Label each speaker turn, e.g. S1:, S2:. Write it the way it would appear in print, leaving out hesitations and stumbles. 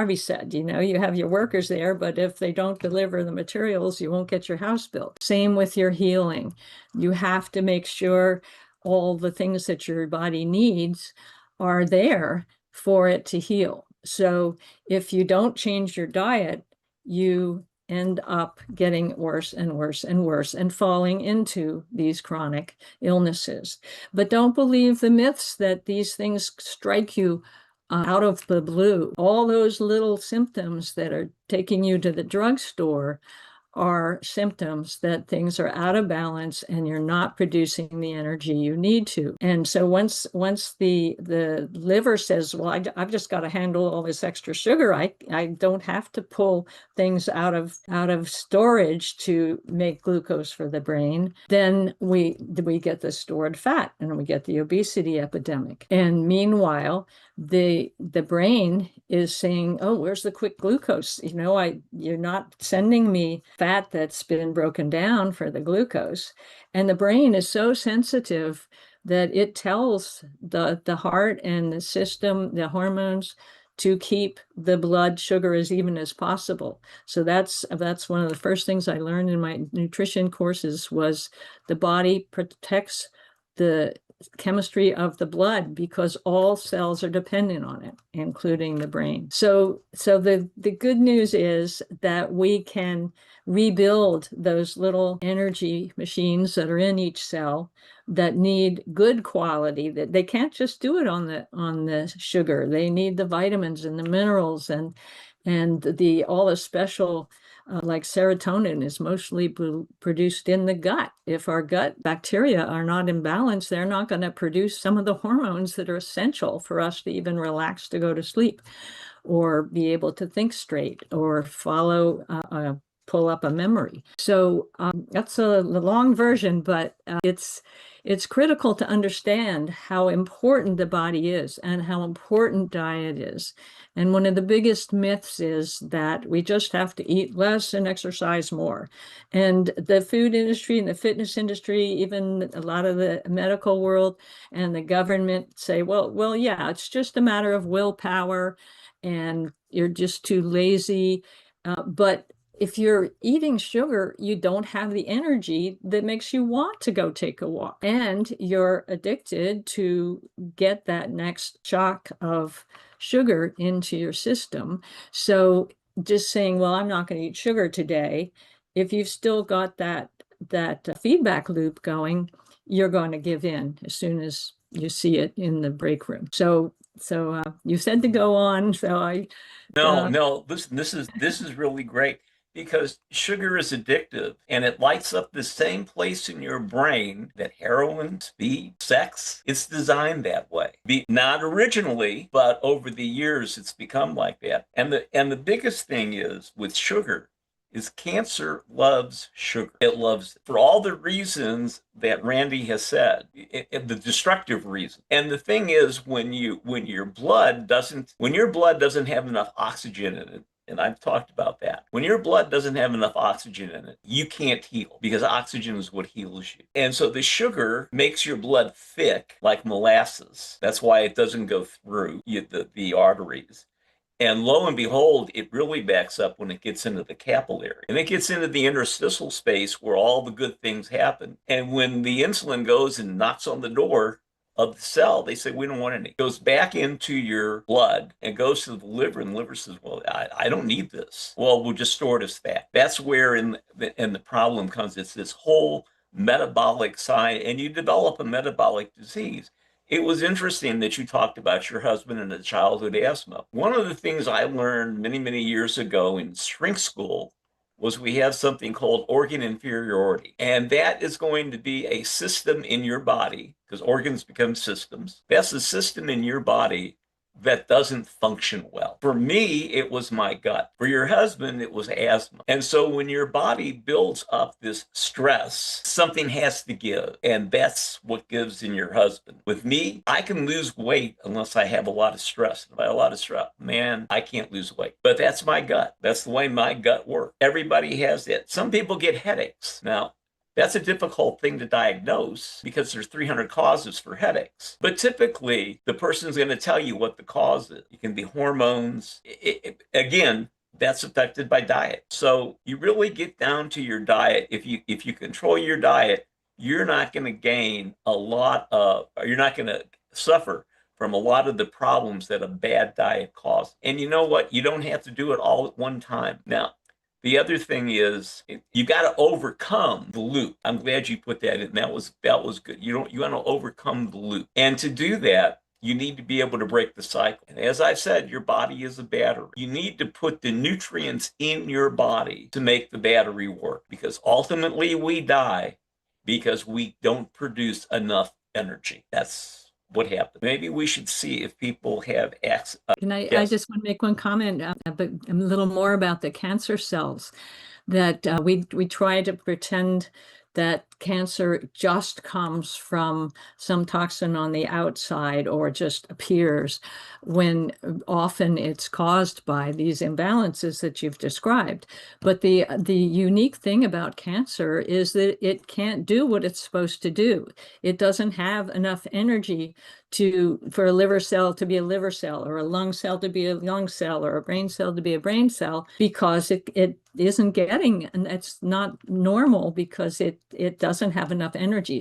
S1: Harvey said, you have your workers there, but if they don't deliver the materials, you won't get your house built. Same with your healing. You have to make sure all the things that your body needs are there for it to heal. So if you don't change your diet, you end up getting worse and worse and worse and falling into these chronic illnesses. But don't believe the myths that these things strike you out of the blue. All those little symptoms that are taking you to the drugstore are symptoms that things are out of balance and you're not producing the energy you need to. And so once the liver says, well, I've just got to handle all this extra sugar, I don't have to pull things out of storage to make glucose for the brain, then we get the stored fat and we get the obesity epidemic. And meanwhile, the brain is saying, oh, where's the quick glucose? You're not sending me fat that's been broken down for the glucose. And the brain is so sensitive that it tells the heart and the system, the hormones, to keep the blood sugar as even as possible. So that's one of the first things I learned in my nutrition courses was the body protects the chemistry of the blood because all cells are dependent on it, including the brain. So the good news is that we can rebuild those little energy machines that are in each cell that need good quality, that they can't just do it on the sugar. They need the vitamins and the minerals and all the special like serotonin is mostly produced in the gut. If our gut bacteria are not in balance, they're not going to produce some of the hormones that are essential for us to even relax to go to sleep or be able to think straight or pull up a memory. So that's the long version, but it's critical to understand how important the body is and how important diet is. And one of the biggest myths is that we just have to eat less and exercise more. And the food industry and the fitness industry, even a lot of the medical world and the government say, well, yeah, it's just a matter of willpower and you're just too lazy. But if you're eating sugar, you don't have the energy that makes you want to go take a walk. And you're addicted to get that next shock of sugar into your system. So just saying, well, I'm not going to eat sugar today, if you've still got that feedback loop going, you're going to give in as soon as you see it in the break room. So you said to go on, so I
S2: No, listen, this is really great because sugar is addictive and it lights up the same place in your brain that heroin, speed, sex, it's designed that way. Not originally, but over the years it's become like that. And the biggest thing is with sugar is cancer loves sugar. It loves it for all the reasons that Randy has said, the destructive reason. And the thing is, when your blood doesn't have enough oxygen in it, and I've talked about that. When your blood doesn't have enough oxygen in it, you can't heal because oxygen is what heals you. And so the sugar makes your blood thick like molasses. That's why it doesn't go through the arteries. And lo and behold, it really backs up when it gets into the capillary. And it gets into the interstitial space where all the good things happen. And when the insulin goes and knocks on the door of the cell, they say, we don't want any. It goes back into your blood and goes to the liver, and the liver says, well, I don't need this. Well, we'll just store it as fat. That's where the problem comes. It's this whole metabolic side, and you develop a metabolic disease. It was interesting that you talked about your husband and the childhood asthma. One of the things I learned many, many years ago in shrink school was we have something called organ inferiority. And that is going to be a system in your body, because organs become systems. That's a system in your body that doesn't function well. For me, it was my gut. For your husband, it was asthma. And so when your body builds up this stress, something has to give. And that's what gives in your husband. With me, I can lose weight unless I have a lot of stress. If I have a lot of stress, man, I can't lose weight. But that's my gut. That's the way my gut works. Everybody has that. Some people get headaches. Now, That's a difficult thing to diagnose because there's 300 causes for headaches. But typically, the person's going to tell you what the cause is. It can be hormones. Again, that's affected by diet. So you really get down to your diet. If you control your diet, you're not going to gain a lot of, or you're not going to suffer from a lot of the problems that a bad diet causes. And you know what? You don't have to do it all at one time. Now, the other thing is you got to overcome the loop. I'm glad you put that in. That was good. You want to overcome the loop. And to do that, you need to be able to break the cycle. And as I've said, your body is a battery. You need to put the nutrients in your body to make the battery work, because ultimately we die because we don't produce enough energy. That's what happens. Maybe we should see if people have access.
S1: And I
S2: Yes.
S1: just want to make one comment, but a little more about the cancer cells, that we try to pretend that cancer just comes from some toxin on the outside or just appears, when often it's caused by these imbalances that you've described. But the unique thing about cancer is that it can't do what it's supposed to do. It doesn't have enough energy for a liver cell to be a liver cell, or a lung cell to be a lung cell, or a brain cell to be a brain cell, because it isn't getting, and it's not normal because it doesn't have enough energy.